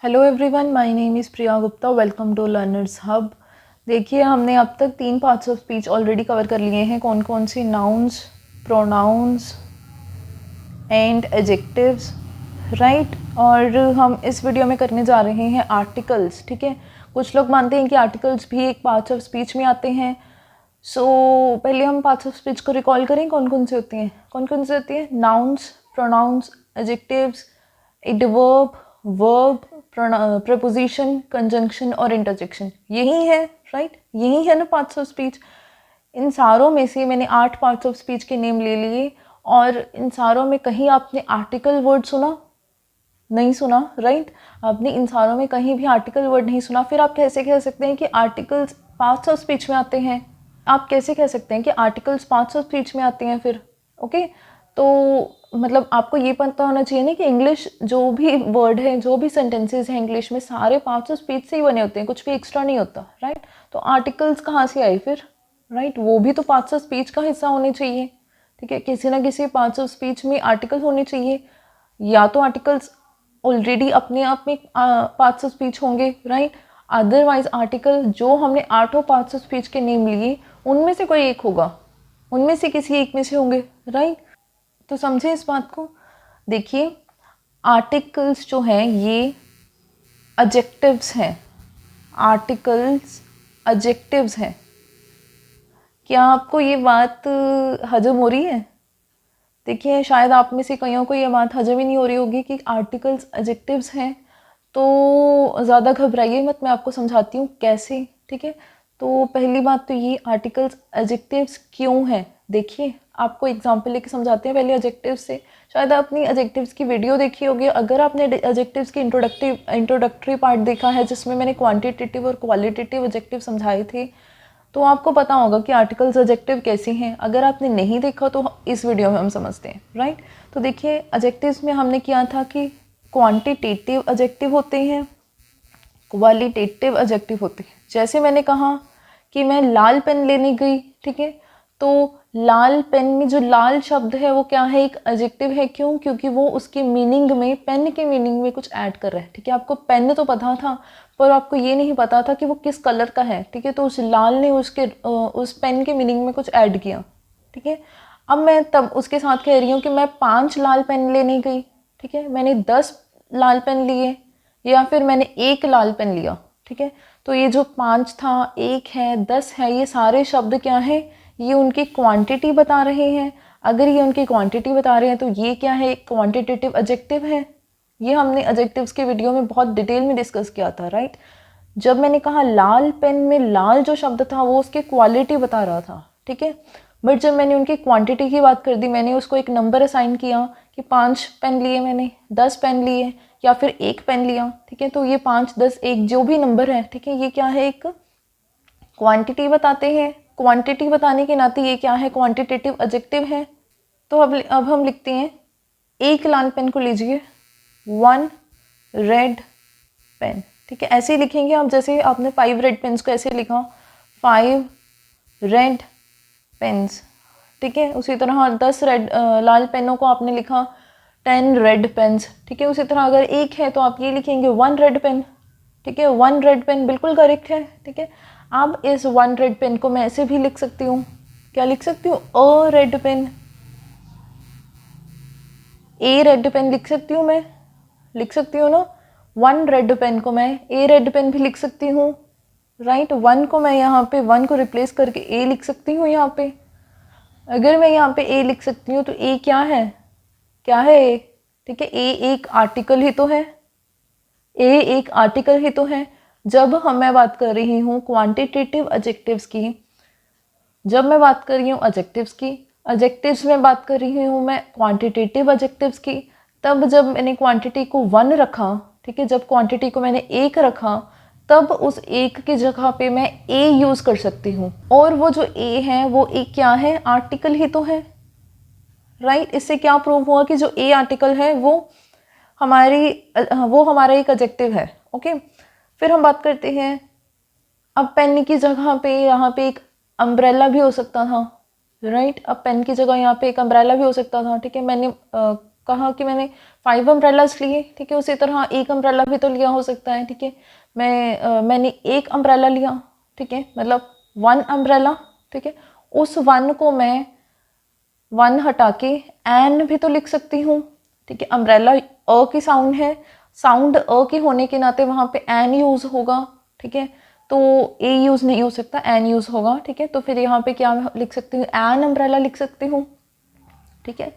Hello everyone, my name is Priya Gupta. Welcome to learners hub. देखिए, हमने अब तक 3 parts of speech already cover कर लिए हैं। कौन कौन से? Nouns, pronouns and adjectives, right. और हम इस वीडियो में करने जा रहे हैं आर्टिकल्स। ठीक है, कुछ लोग मानते हैं कि आर्टिकल्स भी एक पार्ट्स ऑफ स्पीच में आते हैं। पहले हम पार्ट्स ऑफ स्पीच को रिकॉल करें। कौन कौन से होती हैं? कौन कौन से होती हैं? Nouns, pronouns, adjectives, adverb, verb, preposition, conjunction और इंटरजेक्शन। यही है, राइट। यही है ना पार्ट्स ऑफ स्पीच। इन सारों में से मैंने 8 पार्ट्स ऑफ स्पीच के नेम ले लिए, और इन सारों में कहीं आपने आर्टिकल वर्ड सुना? नहीं सुना, राइट। आपने इन सारों में कहीं भी आर्टिकल वर्ड नहीं सुना। फिर आप कैसे कह सकते हैं कि आर्टिकल्स पार्ट्स ऑफ स्पीच में आते हैं? आप कैसे कह सकते हैं कि आर्टिकल्स पार्ट्स ऑफ स्पीच में आते हैं फिर? ओके, तो मतलब आपको ये पता होना चाहिए ना कि इंग्लिश जो भी वर्ड है, जो भी सेंटेंसेस हैं इंग्लिश में, सारे पार्ट्स ऑफ स्पीच से ही बने होते हैं, कुछ भी एक्स्ट्रा नहीं होता, राइट। तो आर्टिकल्स कहाँ से आए फिर? राइट, वो भी तो पार्ट्स ऑफ स्पीच का हिस्सा होने चाहिए। ठीक है, किसी ना किसी पार्ट्स ऑफ स्पीच में आर्टिकल होने चाहिए। या तो आर्टिकल्स ऑलरेडी अपने आप में पार्ट्स ऑफ स्पीच होंगे, राइट। अदरवाइज आर्टिकल जो हमने 8 पार्ट्स ऑफ स्पीच के नेम लिए, उनमें से कोई एक होगा, उनमें से किसी एक में से होंगे, राइट। तो समझे इस बात को। देखिए, आर्टिकल्स जो हैं ये एडजेक्टिव्स हैं। आर्टिकल्स एडजेक्टिव्स हैं। क्या आपको ये बात हजम हो रही है? देखिए, शायद आप में से कईयों को ये बात हजम ही नहीं हो रही होगी कि आर्टिकल्स एडजेक्टिव्स हैं। तो ज़्यादा घबराइए मत, मैं आपको समझाती हूँ कैसे। ठीक है, तो पहली बात तो ये, आर्टिकल्स एडजेक्टिव्स क्यों हैं। देखिए, आपको एग्जांपल लेके समझाते हैं पहले एडजेक्टिव्स से। शायद आपने एडजेक्टिव्स की वीडियो देखी होगी। अगर आपने एडजेक्टिव्स की इंट्रोडक्टरी पार्ट देखा है, जिसमें मैंने क्वांटिटेटिव और क्वालिटेटिव एडजेक्टिव समझाए थे, तो आपको पता होगा कि आर्टिकल्स एडजेक्टिव कैसे हैं। अगर आपने नहीं देखा तो इस वीडियो में हम समझते हैं, राइट। तो देखिए, एडजेक्टिव्स में हमने किया था कि क्वांटिटेटिव एडजेक्टिव होते हैं, क्वालिटेटिव एडजेक्टिव होते हैं। जैसे मैंने कहा कि मैं लाल पेन लेने गई, ठीक है, तो लाल पेन में जो लाल शब्द है वो क्या है? एक एडजेक्टिव है। क्यों? क्योंकि वो उसके मीनिंग में, पेन के मीनिंग में कुछ ऐड कर रहा है। ठीक है, आपको पेन तो पता था, पर आपको ये नहीं पता था कि वो किस कलर का है। ठीक है, तो उस लाल ने उस पेन के मीनिंग में कुछ ऐड किया। ठीक है, अब मैं तब उसके साथ कह रही हूँ कि मैं 5 लाल पेन लेने गई। ठीक है, मैंने 10 लाल पेन लिए, या फिर मैंने 1 लाल पेन लिया। ठीक है, तो ये जो 5 था, 1 है, 10 है, ये सारे शब्द क्या है? ये उनकी क्वांटिटी बता रहे हैं। अगर ये उनकी क्वांटिटी बता रहे हैं तो ये क्या है? क्वांटिटेटिव एडजेक्टिव है। ये हमने एडजेक्टिव्स के वीडियो में बहुत डिटेल में डिस्कस किया था, राइट। जब मैंने कहा लाल पेन में लाल जो शब्द था वो उसकी क्वालिटी बता रहा था, ठीक है। बट जब मैंने उनकी क्वांटिटी की बात कर दी, मैंने उसको एक नंबर असाइन किया कि 5 पेन लिए मैंने, 10 पेन लिए, या फिर 1 पेन लिया, ठीक है। तो ये 5, 10, 1 जो भी नंबर है, ठीक है, ये क्या है? एक क्वांटिटी बताते हैं। क्वांटिटी बताने के नाते ये क्या है? क्वांटिटेटिव एडजेक्टिव है। तो अब हम लिखते हैं, 1 लाल पेन को लीजिए, 1 रेड पेन। ठीक है, ऐसे ही लिखेंगे आप, जैसे आपने 5 रेड पेन्स को ऐसे लिखा, 5 रेड पेन्स। ठीक है, उसी तरह 10 लाल पेनों को आपने लिखा 10 रेड पेन्स। ठीक है, उसी तरह अगर 1 है तो आप ये लिखेंगे 1 रेड पेन। ठीक है, 1 रेड पेन बिल्कुल करेक्ट है। ठीक है, अब इस 1 रेड पेन को मैं ऐसे भी लिख सकती हूँ। क्या लिख सकती हूँ? अ रेड पेन। ए रेड पेन लिख सकती हूँ मैं, लिख सकती हूँ ना। 1 रेड पेन को मैं ए रेड पेन भी लिख सकती हूँ, राइट। 1 को मैं यहाँ पे 1 को रिप्लेस करके ए लिख सकती हूँ यहाँ पे। अगर मैं यहाँ पे ए लिख सकती हूँ तो ए क्या है? क्या है ए? ठीक है, ए एक आर्टिकल ही तो है। ए एक आर्टिकल ही तो है। जब मैं बात कर रही हूँ क्वांटिटेटिव एडजेक्टिव्स की, जब मैं बात कर रही हूँ एडजेक्टिव्स की, एडजेक्टिव्स में बात कर रही हूँ मैं क्वांटिटेटिव एडजेक्टिव्स की, तब जब मैंने क्वांटिटी को 1 रखा, ठीक है, जब क्वांटिटी को मैंने 1 रखा, तब उस 1 की जगह पे मैं ए यूज़ कर सकती हूँ। और वो जो ए है वो ए क्या है? आर्टिकल ही तो है, राइट। इससे क्या प्रूव हुआ कि जो ए आर्टिकल है वो हमारा एक एडजेक्टिव है। ओके, फिर हम बात करते हैं, अब पेन की जगह पे यहाँ पे एक अम्ब्रेला भी हो सकता था, राइट। अब पेन की जगह यहाँ पे एक अम्ब्रेला भी हो सकता था। ठीक है, मैंने कहा कि मैंने 5 अम्ब्रेलाज लिए, ठीक है, उसी तरह एक अम्ब्रेला भी तो लिया हो सकता है, ठीक है। मैंने एक अम्ब्रेला लिया, ठीक है, मतलब 1 अम्ब्रेला, ठीक है। उस 1 को मैं 1 हटा के एन भी तो लिख सकती हूँ, ठीक है। अम्ब्रेला अ की साउंड है, साउंड अ के होने के नाते वहाँ पे एन यूज़ होगा, ठीक है। तो ए यूज़ नहीं हो सकता, एन यूज़ होगा, ठीक है। तो फिर यहाँ पे क्या लिख सकती हूँ, एन अम्ब्रेला लिख सकती हूँ, ठीक है।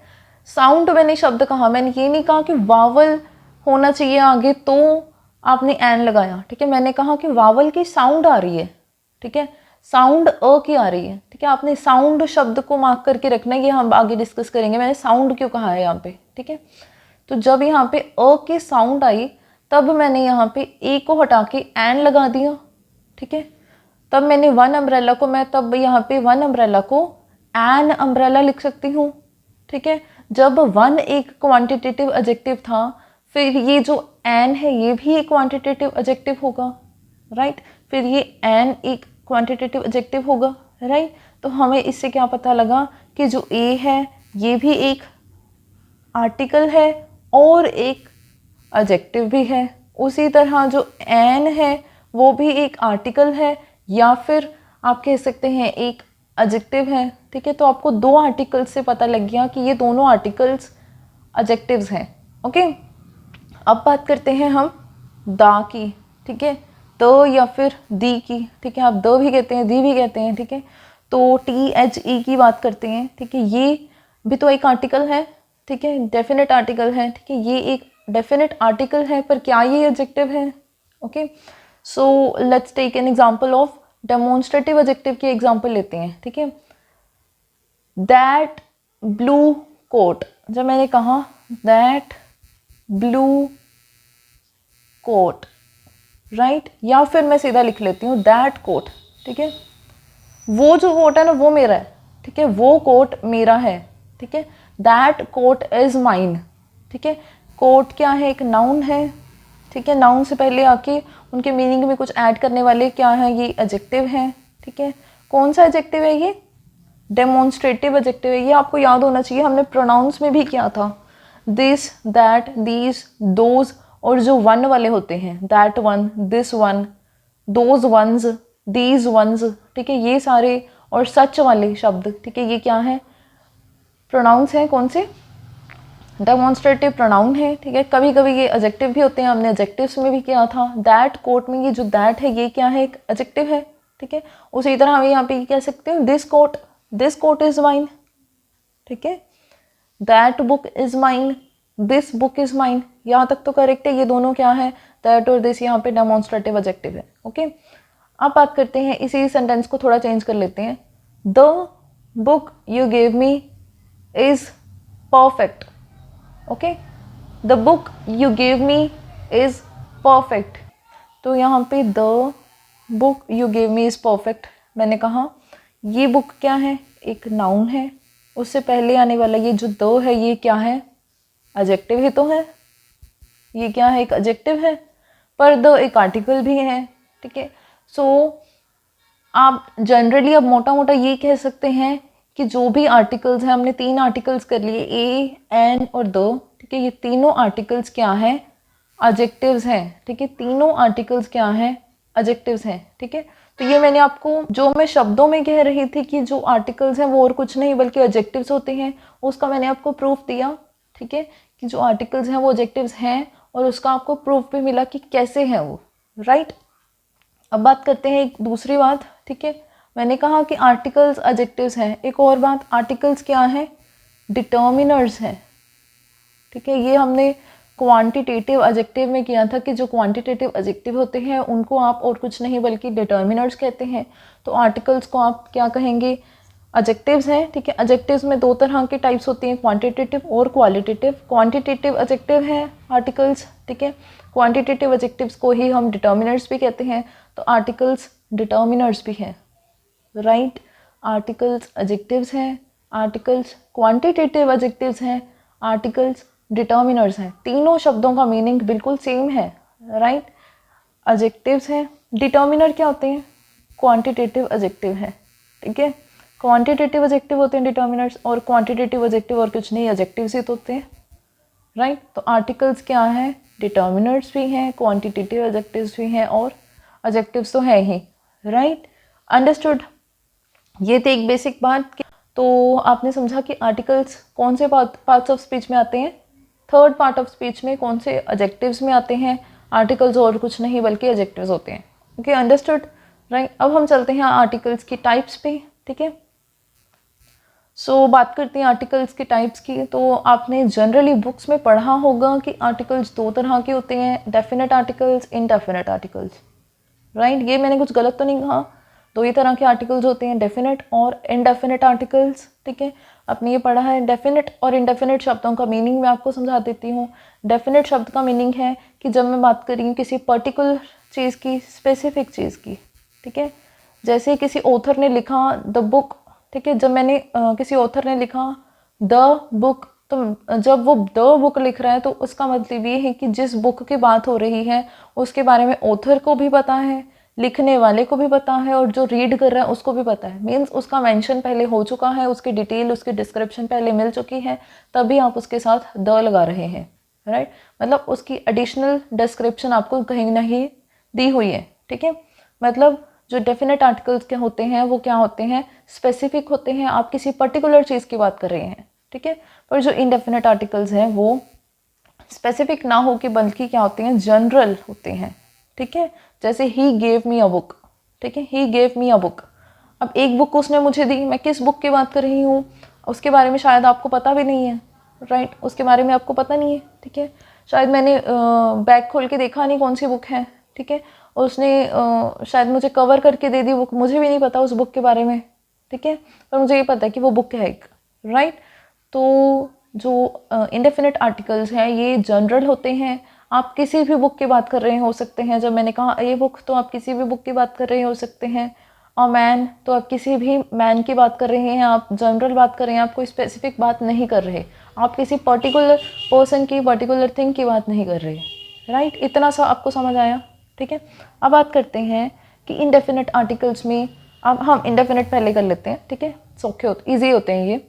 साउंड मैंने शब्द कहा, मैंने ये नहीं कहा कि वावल होना चाहिए आगे तो आपने एन लगाया, ठीक है। मैंने कहा कि वावल की साउंड आ रही है, ठीक है, साउंड अ की आ रही है, ठीक है। आपने साउंड शब्द को मार्क करके रखना है, ये हम आगे डिस्कस करेंगे मैंने साउंड क्यों कहा है यहाँ पे, ठीक है। तो जब यहाँ पे अ की साउंड आई तब मैंने यहाँ पे ए को हटा के एन लगा दिया, ठीक है। तब मैंने 1 अम्ब्रेला को मैं तब यहाँ पे 1 अम्ब्रेला को एन अम्ब्रेला लिख सकती हूँ, ठीक है। जब 1 एक क्वांटिटेटिव एडजेक्टिव था, फिर ये जो एन है ये भी एक क्वांटिटेटिव एडजेक्टिव होगा, राइट। फिर ये एन एक क्वांटिटेटिव एडजेक्टिव होगा, राइट। तो हमें इससे क्या पता लगा कि जो ए है ये भी एक आर्टिकल है और एक एडजेक्टिव भी है। उसी तरह जो एन है वो भी एक आर्टिकल है या फिर आप कह सकते हैं एक एडजेक्टिव है, ठीक है। तो आपको 2 आर्टिकल्स से पता लग गया कि ये दोनों आर्टिकल्स एडजेक्टिव्स हैं, ओके। अब बात करते हैं हम दा की, ठीक है, द या फिर दी की, ठीक है। आप द भी कहते हैं, दी भी कहते हैं, ठीक है। तो THE की बात करते हैं, ठीक है। ये भी तो एक आर्टिकल है, ठीक है, डेफिनेट आर्टिकल है, ठीक है। ये एक डेफिनेट आर्टिकल है, पर क्या ये एडजेक्टिव है, okay. So let's take an example of demonstrative adjective की एग्जांपल लेते हैं, ठीक है। दैट ब्लू कोट, जब मैंने कहा दैट ब्लू कोट, राइट, या फिर मैं सीधा लिख लेती हूँ दैट कोट, ठीक है। वो जो कोट है ना वो मेरा है, ठीक है, वो कोट मेरा है, ठीक है। दैट कोट इज माइन, ठीक है। कोट क्या है, एक नाउन है, ठीक है। नाउन से पहले आके उनके मीनिंग में कुछ ऐड करने वाले क्या है, ये एडजेक्टिव है, ठीक है। कौन सा एडजेक्टिव है ये, डेमोन्स्ट्रेटिव एडजेक्टिव है। ये आपको याद होना चाहिए, हमने प्रोनाउंस में भी किया था, दिस, दैट, दीज, दोज, और जो वन वाले होते हैं, that one, this one, those ones, these ones, ठीक है, ये सारे, और सच वाले शब्द, ठीक है, ये क्या है, प्रोनाउंस हैं। कौन से, डेमोन्स्ट्रेटिव प्रोनाउन है, ठीक है। कभी कभी ये एडजेक्टिव भी होते हैं, हमने एडजेक्टिव्स में भी किया था। दैट कोट में ये जो दैट है ये क्या है, एक एडजेक्टिव है, ठीक है। उसी तरह हम यहाँ पे कह सकते हैं दिस कोट इज माइन, ठीक है। That book is mine, this book is mine, यहाँ तक तो करेक्ट है। ये दोनों क्या है, दैट और दिस यहाँ पे डेमोन्स्ट्रेटिव एडजेक्टिव है, ओके। अब बात करते हैं, इसी सेंटेंस को थोड़ा चेंज कर लेते हैं। The book you gave me is perfect, okay. The book you gave me is perfect. तो यहाँ पे the book you gave me is perfect, मैंने कहा ये बुक क्या है, एक नाउन है। उससे पहले आने वाला ये जो द है ये क्या है, एडजेक्टिव ही तो है, ये क्या है, एक एडजेक्टिव है, पर द एक आर्टिकल भी है, ठीक है। सो आप जनरली अब मोटा मोटा ये कह सकते हैं कि जो भी आर्टिकल्स हैं, हमने 3 आर्टिकल्स कर लिए, ए, एन और द, ठीक है। ये तीनों आर्टिकल्स क्या हैं, एडजेक्टिव्स हैं, ठीक है। तीनों आर्टिकल्स क्या हैं, एडजेक्टिव्स हैं, ठीक है। तो ये मैंने आपको, जो मैं शब्दों में कह रही थी कि जो आर्टिकल्स हैं वो और कुछ नहीं बल्कि एडजेक्टिव्स होते हैं, उसका मैंने आपको प्रूफ दिया, ठीक है, कि जो आर्टिकल्स हैं वो एडजेक्टिव्स हैं, और उसका आपको प्रूफ भी मिला कि कैसे हैं वो, राइट। अब बात करते हैं एक दूसरी बात, ठीक है। मैंने कहा कि आर्टिकल्स एडजेक्टिव्स हैं, एक और बात, आर्टिकल्स क्या हैं, डिटर्मिनर्स हैं, ठीक है। ये हमने क्वांटिटेटिव एडजेक्टिव में किया था कि जो क्वांटिटेटिव एडजेक्टिव होते हैं उनको आप और कुछ नहीं बल्कि डिटर्मिनर्स कहते हैं। तो आर्टिकल्स को आप क्या कहेंगे, एडजेक्टिव्स हैं, ठीक है। एडजेक्टिव्स में 2 तरह के टाइप्स होते हैं, क्वांटिटेटिव और क्वालिटेटिव। क्वांटिटेटिव एडजेक्टिव हैं आर्टिकल्स, ठीक है। क्वांटिटेटिव एडजेक्टिव्स को ही हम डिटर्मिनर्स भी कहते हैं, तो आर्टिकल्स डिटर्मिनर्स भी हैं, राइट। आर्टिकल्स एडजेक्टिव्स हैं, आर्टिकल्स क्वांटिटेटिव एडजेक्टिव्स हैं, आर्टिकल्स डिटर्मिनर्स हैं। तीनों शब्दों का मीनिंग बिल्कुल सेम है, राइट। एडजेक्टिव्स हैं, डिटर्मिनर क्या होते हैं, क्वांटिटेटिव एडजेक्टिव है, ठीक है। क्वांटिटेटिव एडजेक्टिव होते हैं डिटर्मिनर्स, और क्वांटिटेटिव एडजेक्टिव और कुछ नहीं, एडजेक्टिव्स ही तो होते हैं, राइट। तो आर्टिकल्स क्या हैं, डिटर्मिनर्स भी हैं, क्वांटिटेटिव एडजेक्टिव्स भी हैं और एडजेक्टिव्स तो है ही, राइट। अंडरस्टूड। ये थी एक बेसिक बात। तो आपने समझा कि आर्टिकल्स कौन से पार्ट्स ऑफ स्पीच में आते हैं, थर्ड पार्ट ऑफ स्पीच में कौन से एडजेक्टिव्स में आते हैं। आर्टिकल्स और कुछ नहीं बल्कि एडजेक्टिव्स होते हैं। Okay, understood, right. अब हम चलते हैं आर्टिकल्स की टाइप्स पे, ठीक है। सो बात करते हैं आर्टिकल्स के टाइप्स की। तो आपने जनरली बुक्स में पढ़ा होगा कि आर्टिकल्स दो तरह के होते हैं, definite articles, indefinite articles, right. ये मैंने कुछ गलत तो नहीं कहा। दो ही तरह के आर्टिकल्स होते हैं, डेफिनेट और इनडेफिनेट आर्टिकल्स, ठीक है। आपने ये पढ़ा है। डेफिनेट और इनडेफिनेट शब्दों का मीनिंग मैं आपको समझा देती हूँ। डेफिनेट शब्द का मीनिंग है कि जब मैं बात कर रही हूँ किसी पर्टिकुलर चीज़ की, स्पेसिफिक चीज़ की, ठीक है। जैसे किसी ऑथर ने लिखा द बुक, ठीक है। जब मैंने किसी ऑथर ने लिखा द बुक, तो जब वो द बुक लिख रहा है तो उसका मतलब ये है कि जिस बुक की बात हो रही है उसके बारे में ऑथर को भी पता है, लिखने वाले को भी पता है और जो रीड कर रहा है उसको भी पता है। मीन्स उसका मेंशन पहले हो चुका है, उसकी डिटेल, उसकी डिस्क्रिप्शन पहले मिल चुकी है, तभी आप उसके साथ द लगा रहे हैं, राइट। मतलब उसकी एडिशनल डिस्क्रिप्शन आपको कहीं ना कहीं दी हुई है, ठीक है। मतलब जो डेफिनेट आर्टिकल्स के होते हैं वो क्या होते हैं, स्पेसिफिक होते हैं, आप किसी पर्टिकुलर चीज़ की बात कर रहे हैं, ठीक है। पर जो इनडेफिनेट आर्टिकल्स हैं वो स्पेसिफिक ना हो के बल्कि क्या होते हैं, जनरल होते हैं, ठीक है। जैसे he gave me a book, ठीक है, he gave me a book. अब एक बुक उसने मुझे दी, मैं किस बुक की बात कर रही हूँ उसके बारे में शायद आपको पता भी नहीं है, राइट। उसके बारे में आपको पता नहीं है, ठीक है। शायद मैंने बैग खोल के देखा नहीं कौन सी बुक है, ठीक है। उसने शायद मुझे कवर करके दे दी बुक, मुझे भी नहीं पता उस बुक के बारे में, ठीक है। पर मुझे ये पता है कि वो बुक है एक, राइट। तो जो इंडेफिनिट आर्टिकल्स हैं ये जनरल होते हैं, आप किसी भी बुक की बात कर रहे हो सकते हैं। जब मैंने कहा ए बुक, तो आप किसी भी बुक की बात कर रहे हो सकते हैं। और मैन, तो आप किसी भी मैन की बात कर रहे हैं, आप जनरल बात कर रहे हैं, आप कोई स्पेसिफिक बात नहीं कर रहे, आप किसी पर्टिकुलर पर्सन की, पर्टिकुलर थिंग की बात नहीं कर रहे, राइट। इतना सा आपको समझ आया, ठीक है। अब बात करते हैं कि इनडेफिनेट आर्टिकल्स में, अब हम इनडेफिनेट पहले कर लेते हैं, ठीक है। सौखे होते, ईजी होते हैं ये।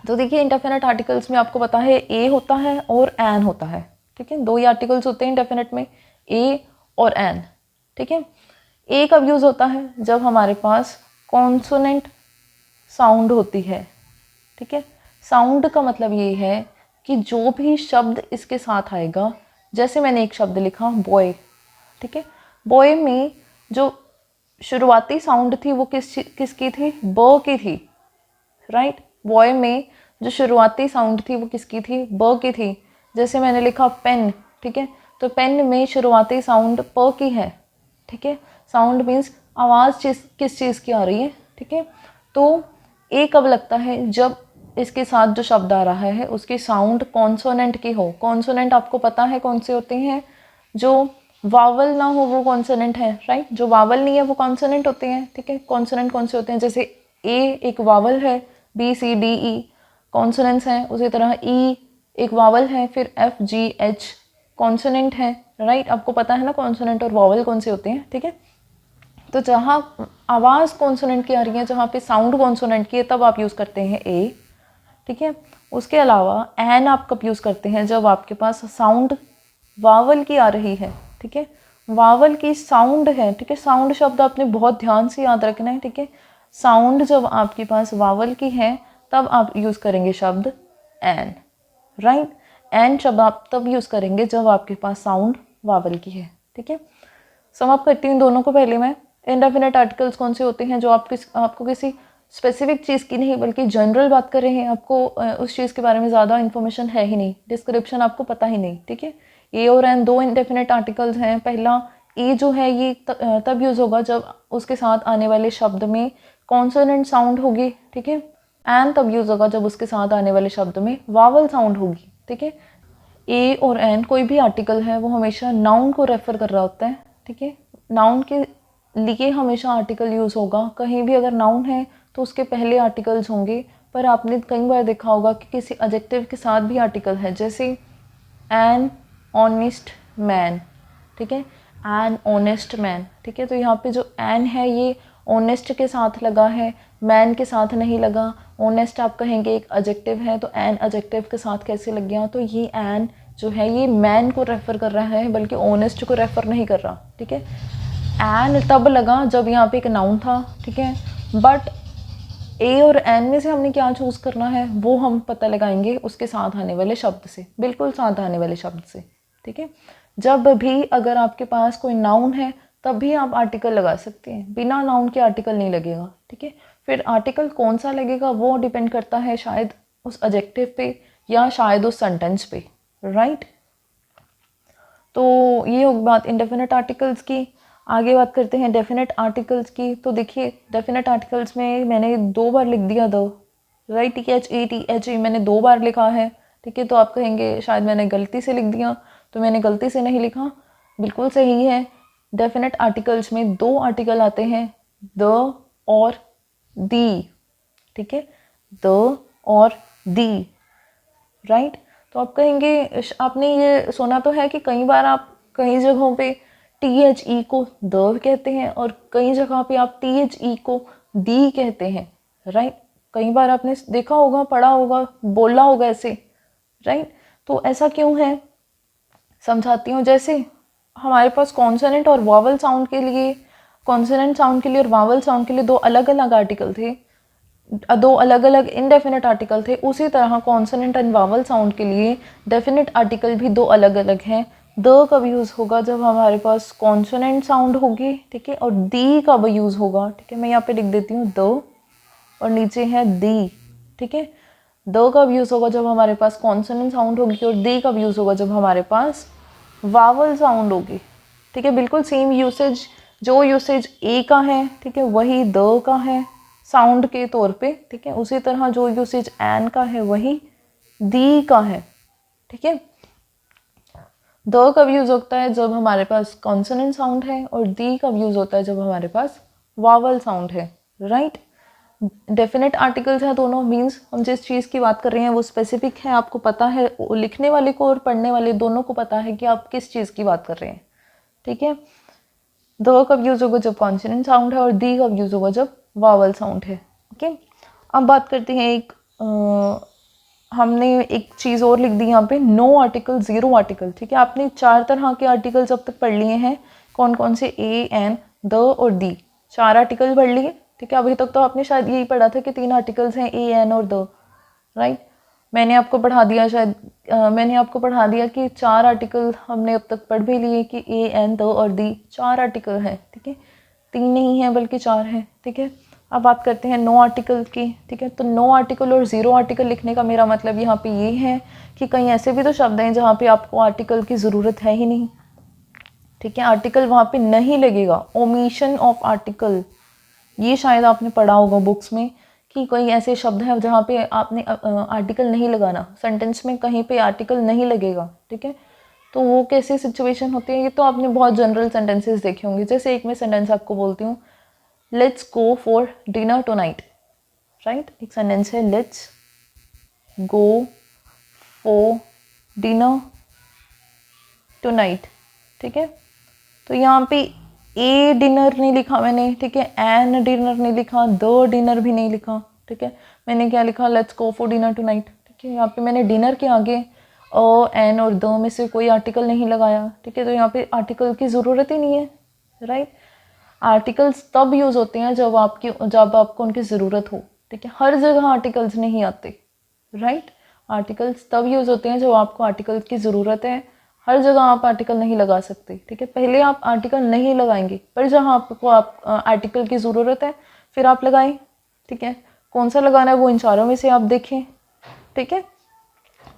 तो देखिए इंडेफिनेट आर्टिकल्स में आपको पता है ए होता है और एन होता है, ठीक है। दो ही आर्टिकल्स होते हैं इंडेफिनेट में, ए और एन, ठीक है। ए कब यूज़ होता है, जब हमारे पास कॉन्सोनेंट साउंड होती है, ठीक है। साउंड का मतलब ये है कि जो भी शब्द इसके साथ आएगा, जैसे मैंने एक शब्द लिखा बॉय, ठीक है। बॉय में जो शुरुआती साउंड थी वो किसकी थी, ब की थी, राइट। बॉय में जो शुरुआती साउंड थी वो किसकी थी, ब की थी। जैसे मैंने लिखा पेन, ठीक है, तो पेन में शुरुआती साउंड प की है, ठीक है। साउंड मीन्स आवाज़ किस चीज़ की आ रही है, ठीक है। तो ए कब लगता है, जब इसके साथ जो शब्द आ रहा है उसकी साउंड कॉन्सोनेंट की हो। कॉन्सोनेंट आपको पता है कौन से होते हैं, जो वावल ना हो वो कॉन्सोनेंट है, राइट। जो वावल नहीं है वो कॉन्सोनेंट होते हैं, ठीक है। कॉन्सोनेंट कौन से होते हैं, जैसे ए एक वावल है, B C D E consonants हैं, उसी तरह ई एक वावल है, फिर एफ जी एच कॉन्सोनेंट है, राइट। आपको पता है ना कॉन्सोनेंट और वावल कौन से होते हैं, ठीक है। तो जहाँ आवाज़ कॉन्सोनेंट की आ रही है, जहाँ पे साउंड कॉन्सोनेंट की है, तब आप यूज़ करते हैं ए, ठीक है। उसके अलावा एन आप कब यूज़ करते हैं, जब आपके पास साउंड वावल की आ रही है, ठीक है। वावल की साउंड है, ठीक है। साउंड शब्द आपने बहुत ध्यान से याद रखना है, ठीक है। साउंड जब आपके पास वावल की है तब आप यूज़ करेंगे शब्द एन, राइट। एन शब्द आप तब यूज़ करेंगे जब आपके पास साउंड वावल की है, ठीक है। समाप्त करती हूँ दोनों को। पहले मैं, इनडेफिनेट आर्टिकल्स कौन से होते हैं, जो आपको किसी स्पेसिफिक चीज़ की नहीं बल्कि जनरल बात कर रहे हैं, आपको उस चीज़ के बारे में ज़्यादा इन्फॉर्मेशन है ही नहीं, डिस्क्रिप्शन आपको पता ही नहीं, ठीक है। ए और एन दो इनडेफिनेट आर्टिकल्स हैं। पहला ए जो है ये तब यूज़ होगा जब उसके साथ आने वाले शब्द में कॉन्सोनेंट साउंड होगी, ठीक है। एन तब यूज़ होगा जब उसके साथ आने वाले शब्द में वावल साउंड होगी, ठीक है। ए और एन कोई भी आर्टिकल है वो हमेशा नाउन को रेफर कर रहा होता है, ठीक है। नाउन के लिए हमेशा आर्टिकल यूज़ होगा। कहीं भी अगर नाउन है तो उसके पहले आर्टिकल्स होंगे, पर आपने कई बार देखा होगा कि किसी एडजेक्टिव के साथ भी आर्टिकल है, जैसे एन ऑनेस्ट मैन, ठीक है, एन ऑनेस्ट मैन, ठीक है। तो यहाँ पे जो एन है ये ऑनेस्ट के साथ लगा है, मैन के साथ नहीं लगा। ऑनेस्ट आप कहेंगे एक एडजेक्टिव है, तो एन एडजेक्टिव के साथ कैसे लग गया? तो ये एन जो है ये मैन को रेफ़र कर रहा है, बल्कि ऑनेस्ट को रेफ़र नहीं कर रहा, ठीक है। एन तब लगा जब यहाँ पे एक नाउन था, ठीक है, बट ए और एन में से हमने क्या चूज़ करना है वो हम पता लगाएंगे उसके साथ आने वाले शब्द से, बिल्कुल साथ आने वाले शब्द से, ठीक है। जब भी अगर आपके पास कोई नाउन है तब भी आप आर्टिकल लगा सकते हैं, बिना नाउन के आर्टिकल नहीं लगेगा, ठीक है। फिर आर्टिकल कौन सा लगेगा वो डिपेंड करता है शायद उस एडजेक्टिव पे या शायद उस सेंटेंस पे, राइट। तो ये हो बात इंडेफिनिट आर्टिकल्स की। आगे बात करते हैं डेफिनेट आर्टिकल्स की। तो देखिए डेफिनेट आर्टिकल्स में मैंने 2 बार लिख दिया दो, राइट, THE मैंने 2 बार लिखा है, ठीक है। तो आप कहेंगे शायद मैंने गलती से लिख दिया, तो मैंने गलती से नहीं लिखा, बिल्कुल सही है। डेफिनेट आर्टिकल्स में 2 आर्टिकल आते हैं, द और दी, ठीक है, द और दी, राइट। तो आप कहेंगे आपने ये सुना तो है कि कई बार आप कई जगहों पे THE को द कहते हैं और कई जगह पे आप THE को दी कहते हैं, राइट। कई बार आपने देखा होगा, पढ़ा होगा, बोला होगा ऐसे, राइट। तो ऐसा क्यों है समझाती हूँ। जैसे हमारे पास कॉन्सोनेंट और वावल साउंड के लिए, कॉन्सोनेंट साउंड के लिए और वावल साउंड के लिए 2 अलग अलग आर्टिकल थे, 2 अलग अलग इनडेफिनेट आर्टिकल थे। उसी तरह कॉन्सोनेंट एंड वावल साउंड के लिए डेफिनेट आर्टिकल भी 2 अलग अलग हैं। द कब यूज़ होगा जब हमारे पास कॉन्सोनेंट साउंड होगी, ठीक है, और दी कब यूज़ होगा, ठीक है। मैं यहाँ पे लिख देती हूँ द और नीचे है दी, ठीक है। द कब यूज़ होगा जब हमारे पास कॉन्सोनेंट साउंड होगी और दी कब यूज़ होगा जब हमारे पास वावल साउंड होगी, ठीक है। बिल्कुल सेम यूसेज, जो यूसेज ए का है, ठीक है, वही द का है साउंड के तौर पे, ठीक है। उसी तरह जो यूसेज एन का है वही दी का है, ठीक है। द कब यूज़ होता है जब हमारे पास कॉन्सोनेंट साउंड है और दी कब यूज़ होता है जब हमारे पास वावल साउंड है, राइट। डेफिनेट आर्टिकल्स हैं दोनों, मीन्स हम जिस चीज़ की बात कर रहे हैं वो स्पेसिफिक है, आपको पता है, लिखने वाले को और पढ़ने वाले दोनों को पता है कि आप किस चीज़ की बात कर रहे हैं, ठीक है। द कब यूज़ होगा जब कॉन्सोनेंट साउंड है और दी कब यूज़ होगा जब वावल साउंड है, ओके। अब बात करते हैं हमने एक चीज़ और लिख दी यहाँ पे, नो आर्टिकल, ज़ीरो आर्टिकल, ठीक है। आपने 4 तरह के आर्टिकल्स अब तक पढ़ लिए हैं, कौन कौन से? ए, एन, द और दी, 4 आर्टिकल पढ़ लिए, ठीक है। अभी तक तो आपने शायद यही पढ़ा था कि 3 आर्टिकल्स हैं, ए, एन और द, राइट। मैंने आपको पढ़ा दिया शायद मैंने आपको पढ़ा दिया कि 4 आर्टिकल हमने अब तक पढ़ भी लिए कि ए, एन, द और दी 4 आर्टिकल हैं, ठीक है। 3 नहीं है बल्कि 4 हैं, ठीक है। अब बात करते हैं नो आर्टिकल की, ठीक है। तो नो आर्टिकल और ज़ीरो आर्टिकल लिखने का मेरा मतलब यहाँ पे ये है कि कहीं ऐसे भी तो शब्द हैं जहाँ पे आपको आर्टिकल की ज़रूरत है ही नहीं, ठीक है। आर्टिकल वहाँ पे नहीं लगेगा, ओमिशन ऑफ आर्टिकल, ये शायद आपने पढ़ा होगा बुक्स में कि कोई ऐसे शब्द हैं जहाँ पे आपने आर्टिकल नहीं लगाना, सेंटेंस में कहीं पे आर्टिकल नहीं लगेगा, ठीक है। तो वो कैसे सिचुएशन होती है, ये तो आपने बहुत जनरल सेंटेंसेस देखे होंगे। जैसे एक मैं सेंटेंस आपको बोलती हूँ, let's go for dinner tonight, right. एक सेंटेंस है let's go for dinner tonight, ठीक है। तो यहाँ पे ए डिनर नहीं लिखा मैंने, ठीक है, एन डिनर नहीं लिखा, द डिनर भी नहीं लिखा, ठीक है। मैंने क्या लिखा? Let's go for dinner tonight, ठीक है। यहाँ पे मैंने डिनर के आगे एन और द में से कोई आर्टिकल नहीं लगाया, ठीक है। तो यहाँ पे आर्टिकल की ज़रूरत ही नहीं है, राइट। आर्टिकल्स तब यूज़ होते हैं जब आपको उनकी ज़रूरत हो, ठीक है। हर जगह आर्टिकल्स नहीं आते, राइट। आर्टिकल्स तब यूज़ होते हैं जब आपको आर्टिकल की ज़रूरत है, हर जगह आप आर्टिकल नहीं लगा सकते, ठीक है। पहले आप आर्टिकल नहीं लगाएंगे, पर जहाँ आपको आर्टिकल की ज़रूरत है फिर आप लगाएं, ठीक है। कौन सा लगाना है वो इन चारों में से आप देखें, ठीक है।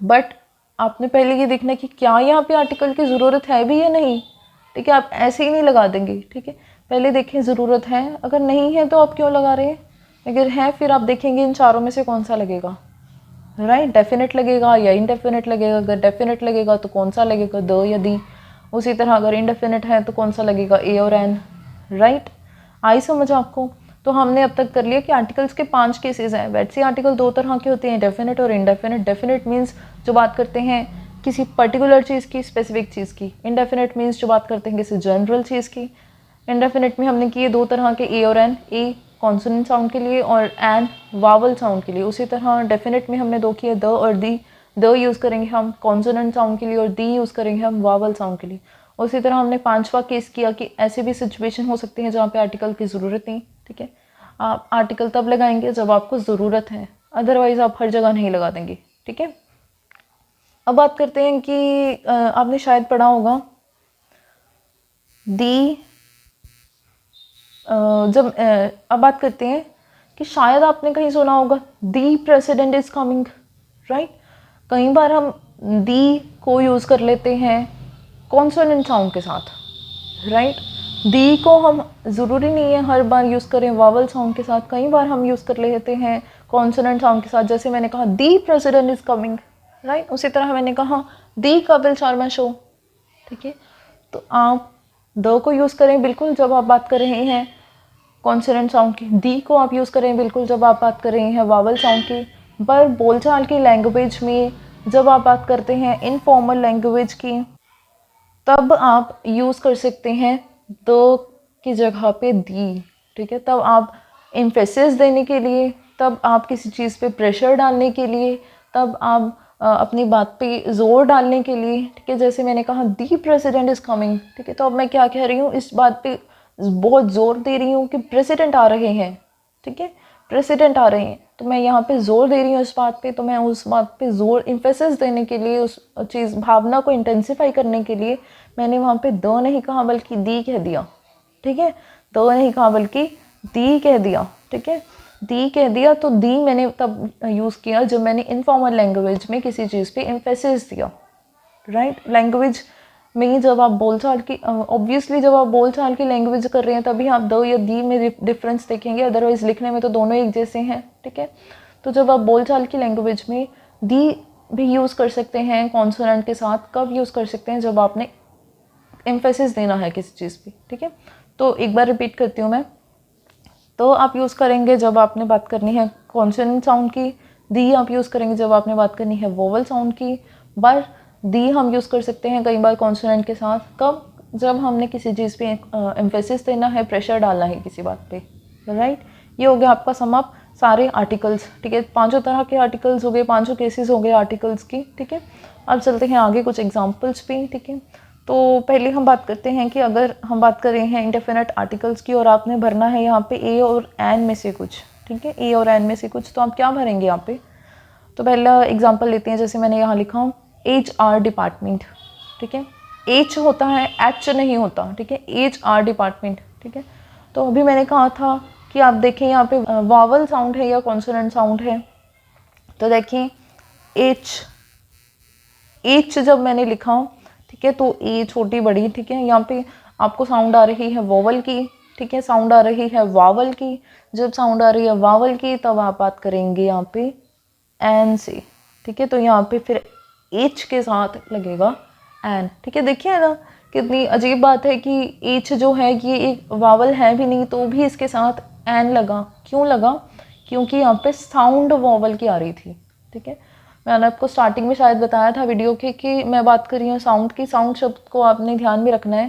बट आपने पहले ये देखना है कि क्या यहाँ पे आर्टिकल की ज़रूरत है भी या नहीं, ठीक है। आप ऐसे ही नहीं लगा देंगे, ठीक है। पहले देखें ज़रूरत है, अगर नहीं है तो आप क्यों लगा रहे हैं, अगर है फिर आप देखेंगे इन चारों में से कौन सा लगेगा, राइट। डेफिनेट लगेगा या इनडेफिनेट लगेगा, अगर डेफिनेट लगेगा तो कौन सा लगेगा, द या दी। उसी तरह अगर इनडेफिनेट है तो कौन सा लगेगा, ए और एन, राइट। आई समझ आपको? तो हमने अब तक कर लिया कि आर्टिकल्स के 5 केसेस हैं। वैसे आर्टिकल 2 तरह के होते हैं, डेफिनेट और इनडेफिनेट। डेफिनेट मीन्स जो बात करते हैं किसी पर्टिकुलर चीज़ की, स्पेसिफिक चीज़ की। इनडेफिनेट मीन्स जो बात करते हैं किसी जनरल चीज़ की। इनडेफिनेट में हमने किए 2 तरह के, ए और एन। ए कॉन्सोनेंट साउंड के लिए और एन वावल साउंड के लिए। उसी तरह डेफिनेट में हमने दो किए, द और दी। द यूज़ करेंगे हम कॉन्सोनेंट साउंड के लिए और दी यूज़ करेंगे हम वावल साउंड के लिए। उसी तरह हमने पांचवा केस किया कि ऐसी भी सिचुएशन हो सकती है जहाँ पे आर्टिकल की ज़रूरत नहीं, ठीक है। आप आर्टिकल तब लगाएंगे जब आपको ज़रूरत है, अदरवाइज़ आप हर जगह नहीं लगा देंगे, ठीक है। अब बात करते हैं कि आपने शायद पढ़ा होगा दी, अब बात करते हैं कि शायद आपने कहीं सुना होगा दी प्रेसिडेंट इज कमिंग, राइट। कई बार हम दी को यूज़ कर लेते हैं कॉन्सोनेंट साउंड के साथ, राइट। दी को हम ज़रूरी नहीं है हर बार यूज़ करें वावल साउंड के साथ, कई बार हम यूज़ कर लेते हैं कॉन्सोनेंट साउंड के साथ। जैसे मैंने कहा दी प्रेसिडेंट इज कमिंग, राइट। उसी तरह मैंने कहा दी कपिल शर्मा शो, ठीक है। तो आप द को यूज़ करें बिल्कुल जब आप बात कर रहे हैं कॉन्सोनेंट साउंड की, दी को आप यूज़ करें बिल्कुल जब आप बात कर रहे हैं वावल साउंड की। पर बोलचाल की लैंग्वेज में जब आप बात करते हैं इनफॉर्मल लैंग्वेज की, तब आप यूज़ कर सकते हैं द की जगह पे दी, ठीक है। तब आप एम्फेसिस देने के लिए, तब आप किसी चीज़ पे प्रेशर डालने के लिए, तब आप अपनी बात पे ज़ोर डालने के लिए, ठीक है। जैसे मैंने कहा दी प्रेसिडेंट इज़ कमिंग, ठीक है। तो अब मैं क्या कह रही हूँ, इस बात पे बहुत ज़ोर दे रही हूँ कि प्रेसिडेंट आ रहे हैं, ठीक है, प्रेसिडेंट आ रहे हैं। तो मैं यहाँ पे ज़ोर दे रही हूँ इस बात पे, तो मैं उस बात पे ज़ोर एम्फेसिस देने के लिए, उस चीज़ भावना को इंटेंसिफाई करने के लिए मैंने वहाँ पे द नहीं कहा बल्कि दी कह दिया, ठीक है। द नहीं कहा बल्कि दी कह दिया, ठीक है। दी कह दिया, तो दी मैंने तब यूज़ किया जब मैंने इनफॉर्मल लैंग्वेज में किसी चीज़ पे एम्फेसिस दिया, राइट। लैंग्वेज में जब आप बोलचाल की, ऑब्वियसली जब आप बोलचाल की लैंग्वेज कर रहे हैं तभी आप द या दी में डिफरेंस देखेंगे, अदरवाइज लिखने में तो दोनों एक जैसे हैं, ठीक है। तो जब आप बोलचाल की लैंग्वेज में दी भी यूज़ कर सकते हैं कॉन्सोनेंट के साथ, कब यूज़ कर सकते हैं, जब आपने एम्फेसिस देना है किसी चीज़ पे, ठीक है। तो एक बार रिपीट करती हूँ मैं। तो आप यूज़ करेंगे जब आपने बात करनी है कॉन्सोनेंट साउंड की, दी आप यूज़ करेंगे जब आपने बात करनी है वोवल साउंड की। पर दी हम यूज़ कर सकते हैं कई बार कॉन्सोनेंट के साथ, कब, जब हमने किसी चीज़ पे एम्फेसिस देना है, प्रेशर डालना है किसी बात पे, राइट। ये हो गया आपका सम अप सारे आर्टिकल्स, ठीक है। पांचों तरह के आर्टिकल्स हो गए, पांचों केसेस हो गए आर्टिकल्स की, ठीक है। अब चलते हैं आगे कुछ एग्जांपल्स पे, ठीक है। तो पहले हम बात करते हैं कि अगर हम बात कर रहे हैं इंडेफिनिट आर्टिकल्स की और आपने भरना है यहाँ पे ए और एन में से कुछ, ठीक है, ए और एन में से कुछ, तो आप क्या भरेंगे यहाँ पे। तो पहला एग्जांपल लेते हैं, जैसे मैंने यहाँ लिखा हूँ HR डिपार्टमेंट, ठीक है। एच होता है, एच नहीं होता, ठीक है, HR डिपार्टमेंट, ठीक है। तो अभी मैंने कहा था कि आप देखें यहाँ पे वावल साउंड है या कॉन्सोनेंट साउंड है। तो देखिए एच जब मैंने लिखा, ठीक है, तो ए छोटी बड़ी, ठीक है, यहाँ पे आपको साउंड आ रही है वोवल की, ठीक है, साउंड आ रही है वावल की। जब साउंड आ रही है वावल की तब आप बात करेंगे यहाँ पे एन से, ठीक है। तो यहाँ पे फिर एच के साथ लगेगा एन, ठीक है। देखिए ना कितनी अजीब बात है कि एच जो है ये एक वावल है भी नहीं तो भी इसके साथ एन लगा। क्यों लगा, क्योंकि यहाँ पे साउंड वोवल की आ रही थी, ठीक है। मैंने आपको स्टार्टिंग में शायद बताया था वीडियो के कि मैं बात कर रही हूँ साउंड की। साउंड शब्द को आपने ध्यान में रखना है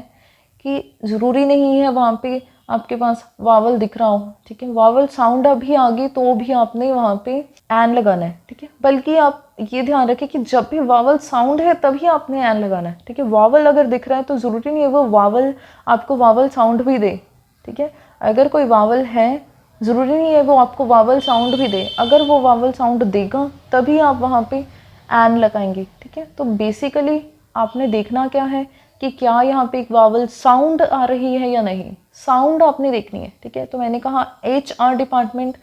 कि ज़रूरी नहीं है वहाँ पे आपके पास वावल दिख रहा हो, ठीक है। वावल साउंड अभी आ गई तो भी आपने वहाँ पे एन लगाना है, ठीक है। बल्कि आप ये ध्यान रखें कि जब भी वावल साउंड है तभी आपने एन लगाना है, ठीक है। वावल अगर दिख रहा है तो ज़रूरी नहीं है वो वावल आपको वावल साउंड भी दे, ठीक है। अगर कोई वावल है ज़रूरी नहीं है वो आपको वावल साउंड भी दे, अगर वो वावल साउंड देगा तभी आप वहाँ पे एन लगाएंगे, ठीक है। तो बेसिकली आपने देखना क्या है कि क्या यहाँ पे एक वावल साउंड आ रही है या नहीं, साउंड आपने देखनी है, ठीक है। तो मैंने कहा HR डिपार्टमेंट,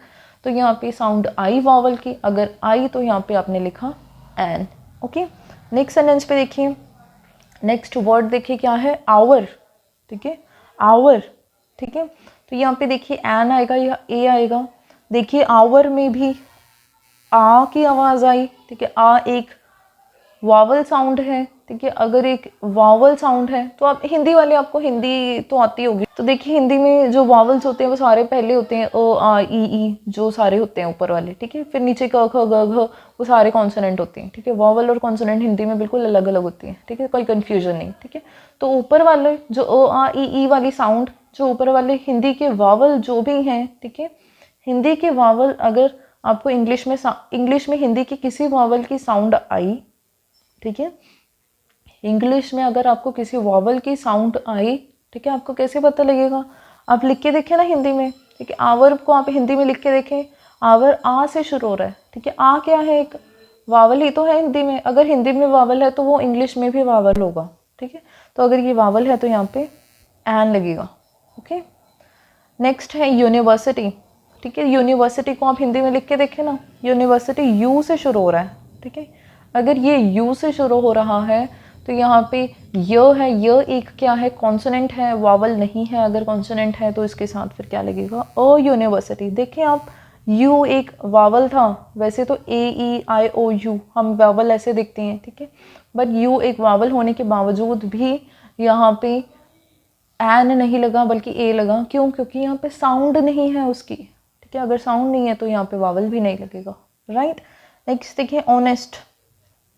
तो यहाँ पे साउंड आई वावल की, अगर आई तो यहाँ पे आपने लिखा एन, ओके। नेक्स्ट सेंटेंस पे देखिए, नेक्स्ट वर्ड देखिए क्या है, आवर, ठीक है, आवर, ठीक है। तो यहाँ पे देखिए एन आएगा या ए आएगा। देखिए आवर में भी आ की आवाज़ आई, ठीक है, आ एक वावल साउंड है, ठीक है, अगर एक वावल साउंड है तो आप हिंदी वाले, आपको हिंदी तो आती होगी, तो देखिए हिंदी में जो वावल्स होते हैं वो सारे पहले होते हैं अ आ ई जो सारे होते हैं ऊपर वाले, ठीक है, फिर नीचे क ख ग घ वो सारे कॉन्सोनेंट होते हैं, ठीक है। वावल और कॉन्सोनेंट हिंदी में बिल्कुल अलग अलग होती हैं, ठीक है, कोई कन्फ्यूजन नहीं, ठीक है। तो ऊपर वाले जो अ आ ई वाली साउंड, जो ऊपर वाले हिंदी के वावल जो भी हैं, ठीक है, हिंदी के वावल अगर आपको इंग्लिश में हिंदी की किसी वावल की साउंड आई, ठीक है, इंग्लिश में अगर आपको किसी वावल की साउंड आई, ठीक है, आपको कैसे पता लगेगा? आप लिख के देखें ना हिंदी में, ठीक है, आवर को आप हिंदी में लिख के देखें, आवर आ से शुरू हो रहा है, ठीक है, आ क्या है? एक वावल ही तो है हिंदी में। अगर हिंदी में वावल है तो वो इंग्लिश में भी वावल होगा, ठीक है। तो अगर ये वावल है तो यहाँ पे एन लगेगा, ओके। नेक्स्ट है यूनिवर्सिटी, ठीक है, यूनिवर्सिटी को आप हिंदी में लिख के देखें ना, यूनिवर्सिटी यू से शुरू हो रहा है, ठीक है। अगर ये यू से शुरू हो रहा है तो यहाँ पे य है, य एक क्या है? कॉन्सोनेंट है, वावल नहीं है। अगर कॉन्सोनेंट है तो इसके साथ फिर क्या लगेगा? A university. देखिए आप, यू एक वावल था, वैसे तो AEIOU हम वावल ऐसे देखते हैं, ठीक है, बट यू एक वावल होने के बावजूद भी यहाँ पे एन नहीं लगा बल्कि ए लगा। क्यों? क्योंकि यहाँ पे साउंड नहीं है उसकी, ठीक है। अगर साउंड नहीं है तो यहाँ पे वावल भी नहीं लगेगा, राइट। नेक्स्ट देखिए ऑनेस्ट।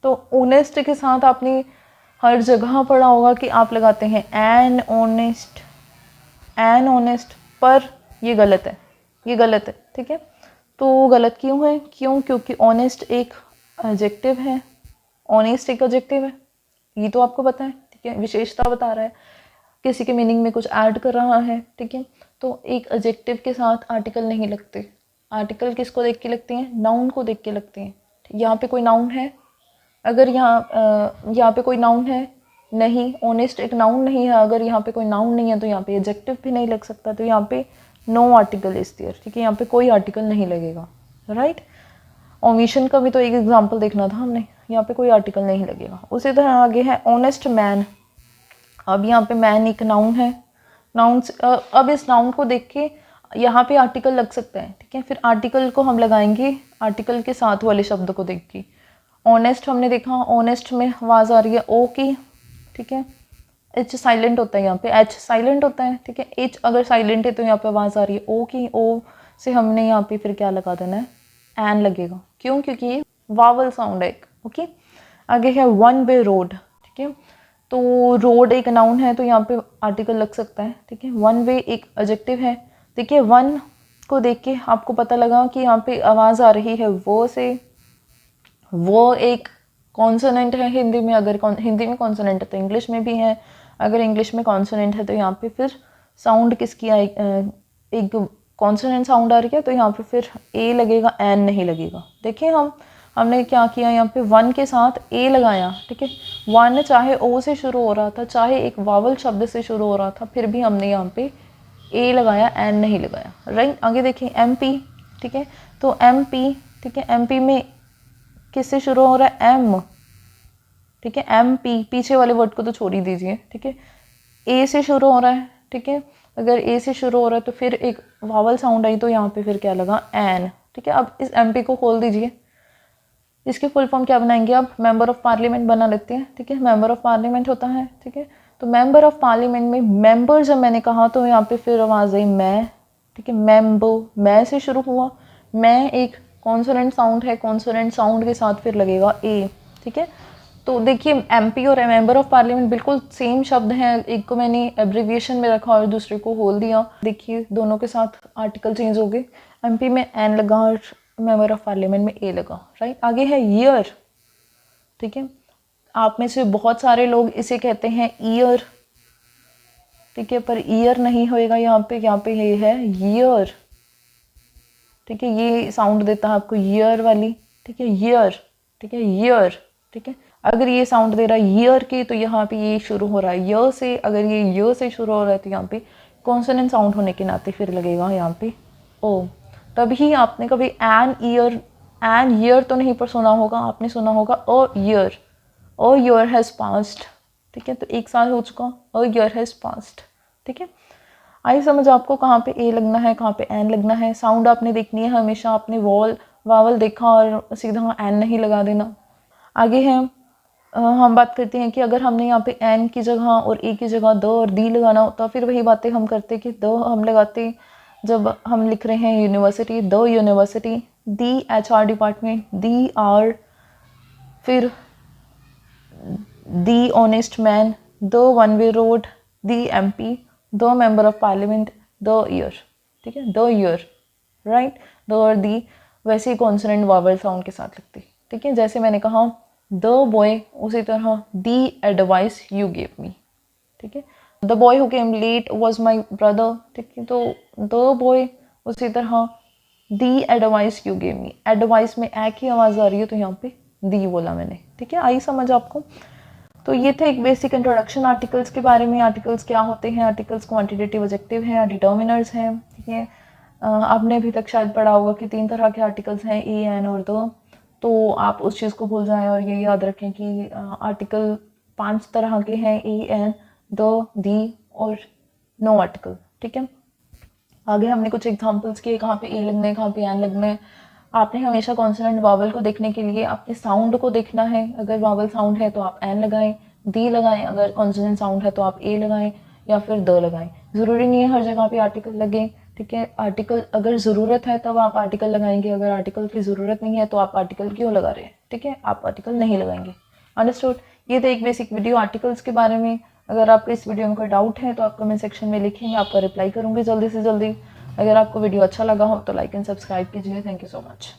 तो ऑनेस्ट के साथ आपने हर जगह पढ़ा होगा कि आप लगाते हैं एन ऑनेस्ट, एन ऑनेस्ट, पर ये गलत है, ये गलत है, ठीक है। तो गलत क्यों है? क्योंकि ऑनेस्ट एक एडजेक्टिव है, ऑनेस्ट एक एडजेक्टिव है, ये तो आपको पता है, ठीक है। विशेषता बता रहा है, किसी के मीनिंग में कुछ ऐड कर रहा है, ठीक है। तो एक एडजेक्टिव के साथ आर्टिकल नहीं लगते। आर्टिकल किसको देख के लगते हैं? नाउन को देख के लगते हैं। यहाँ पे कोई नाउन है? अगर यहाँ पे कोई नाउन है? नहीं, ऑनेस्ट एक नाउन नहीं है। अगर यहाँ पे कोई नाउन नहीं है तो यहाँ पे एडजेक्टिव भी नहीं लग सकता। तो यहाँ पे नो आर्टिकल इज देयर, ठीक है, यहाँ पे कोई आर्टिकल नहीं लगेगा, राइट। ओमिशन का भी तो एक एग्जांपल देखना था हमने, यहाँ पे कोई आर्टिकल नहीं लगेगा। उसी तरह आगे है ऑनेस्ट मैन। अब यहाँ पे मैन एक नाउन है, नाउन अब इस नाउन को देख के यहाँ पे आर्टिकल लग सकता है, ठीक है। फिर आर्टिकल को हम लगाएंगे आर्टिकल के साथ वाले शब्द को देख के। ऑनेस्ट हमने देखा, ऑनेस्ट में आवाज़ आ रही है ओ की, ठीक है। एच साइलेंट होता है, यहाँ पे एच साइलेंट होता है, ठीक है। एच अगर साइलेंट है तो यहाँ पे आवाज़ आ रही है ओ की, ओ से हमने यहाँ पे फिर क्या लगा देना है? एन लगेगा। क्यों? क्योंकि ये वावल साउंड है एक, ओके। आगे है वन वे रोड, ठीक है। तो रोड एक नाउन है तो यहाँ पे आर्टिकल लग सकता है, ठीक है। वन वे एक एडजेक्टिव है। देखिए वन को देख के आपको पता लगा कि यहाँ पे आवाज़ आ रही है वो से। वो एक कॉन्सोनेंट है हिंदी में, अगर हिंदी में कॉन्सोनेंट है तो इंग्लिश में भी है। अगर इंग्लिश में कॉन्सोनेंट है तो यहाँ पे फिर साउंड किसकी आई? एक कॉन्सोनेंट साउंड आ रही है तो यहाँ पे फिर ए लगेगा, एन नहीं लगेगा। देखिए हमने क्या किया, यहाँ पे वन के साथ ए लगाया, ठीक है। वन चाहे ओ से शुरू हो रहा था, चाहे एक वावल शब्द से शुरू हो रहा था, फिर भी हमने यहाँ पे ए लगाया, एन नहीं लगाया, राइट। आगे देखिए MP, ठीक है। तो MP, ठीक है, MP में किससे शुरू हो रहा है? एम, ठीक है। MP, पीछे वाले वर्ड को तो छोड़ ही दीजिए, ठीक है। ए से शुरू हो रहा है, ठीक है। अगर ए से शुरू हो रहा है तो फिर एक वावल साउंड आई तो यहाँ पे फिर क्या लगा? एन, ठीक है। अब इस MP को खोल दीजिए, इसकी फुल फॉर्म क्या बनाएंगे? अब मेंबर ऑफ पार्लियामेंट बना लेते हैं, ठीक है। मेंबर ऑफ पार्लियामेंट होता है, ठीक है। तो मेंबर ऑफ पार्लियामेंट में मेंबर जब मैंने कहा तो यहाँ पे फिर आवाज़ आई मैं, ठीक है। मेंबो, मैं से शुरू हुआ, मैं एक कॉन्सोनेंट साउंड है, कॉन्सोनेंट साउंड के साथ फिर लगेगा ए, ठीक है। तो देखिए MP और मेंबर ऑफ पार्लियामेंट बिल्कुल सेम शब्द हैं, एक को मैंने एब्रीविएशन में रखा और दूसरे को होल दिया। देखिए दोनों के साथ आर्टिकल चेंज हो गए, MP में एन लगा और मेंबर ऑफ पार्लियामेंट में ए लगा, राइट। आगे है ईयर, ठीक है। आप में से बहुत सारे लोग इसे कहते हैं ईयर, ठीक है, पर ईयर नहीं होएगा यहाँ पे ये है ईयर, ठीक है। ये साउंड देता है आपको ईयर वाली, ठीक है, ईयर, ठीक है, ईयर, ठीक है। अगर ये साउंड दे रहा है ईयर की तो यहाँ पे ये शुरू हो रहा है य से। अगर ये य से शुरू हो रहा है तो यहाँ पे कॉन्सोनेंट साउंड होने के नाते फिर लगेगा यहाँ पे ओ। तभी आपने कभी एन ईयर तो नहीं पर सुना होगा, आपने सुना होगा अ ईयर हैज़ पास्ट, ठीक है। तो एक साल हो चुका, अ ईयर हैज़ पास्ट, ठीक है। आई समझ आपको कहाँ पे ए लगना है, कहाँ पे एन लगना है। साउंड आपने देखनी है हमेशा, आपने वावल देखा और सीधा एन नहीं लगा देना। आगे है हम बात करते हैं कि अगर हमने यहाँ पे एन की जगह और ए की जगह द और दी लगाना होता, फिर वही बातें हम करते कि द हम लगाते जब हम लिख रहे हैं university, the university, the HR department, the R, फिर the honest man, the one way road, the MP, the member of parliament, the year, ठीक है, द ईयर, राइट। द और दी वैसे ही कॉन्सोनेंट वावल साउंड के साथ लगती, ठीक है। जैसे मैंने कहा द बॉय, उसी तरह the advice you gave me, ठीक है। The boy who came late was my brother, ठीक है। तो द बॉय, उसी तरह the advice you gave me, advice में ए की आवाज़ आ रही है तो यहाँ पे दी बोला मैंने, ठीक है। आई समझ आपको? तो ये थे एक बेसिक इंट्रोडक्शन आर्टिकल्स के बारे में। आर्टिकल्स क्या होते हैं? आर्टिकल्स क्वांटिटेटिव एडजेक्टिव हैं, डिटर्मिनर्स हैं, ठीक है। आपने अभी तक शायद पढ़ा होगा कि 3 तरह के आर्टिकल्स हैं, ए, एन और द। तो आप उस चीज़ को भूल जाएं और ये याद रखें कि आर्टिकल 5 तरह के हैं, ए, एन, द, दी और नो आर्टिकल, ठीक है। आगे हमने कुछ एग्जांपल्स किए, कहाँ पे ए लगना है, कहाँ पे एन लगना है। आपने हमेशा कॉन्सोनेंट वावल को देखने के लिए आपने साउंड को देखना है। अगर वावल साउंड है तो आप एन लगाएं, दी लगाएं। अगर कॉन्सोनेंट साउंड है तो आप ए लगाएं या फिर द लगाएं। ज़रूरी नहीं है हर जगह पे आर्टिकल लगे, ठीक है। आर्टिकल अगर ज़रूरत है तब आप आर्टिकल लगाएंगे, अगर आर्टिकल की ज़रूरत नहीं है तो आप आर्टिकल क्यों लगा रहे हैं, ठीक है, आप आर्टिकल नहीं लगाएंगे। अंडरस्टूड? ये था एक बेसिक वीडियो आर्टिकल्स के बारे में। अगर आपको इस वीडियो में कोई डाउट है तो आप कमेंट सेक्शन में लिखेंगे, आपका रिप्लाई करूँगी जल्दी से जल्दी। अगर आपको वीडियो अच्छा लगा हो तो लाइक एंड सब्सक्राइब कीजिए। Thank you so much.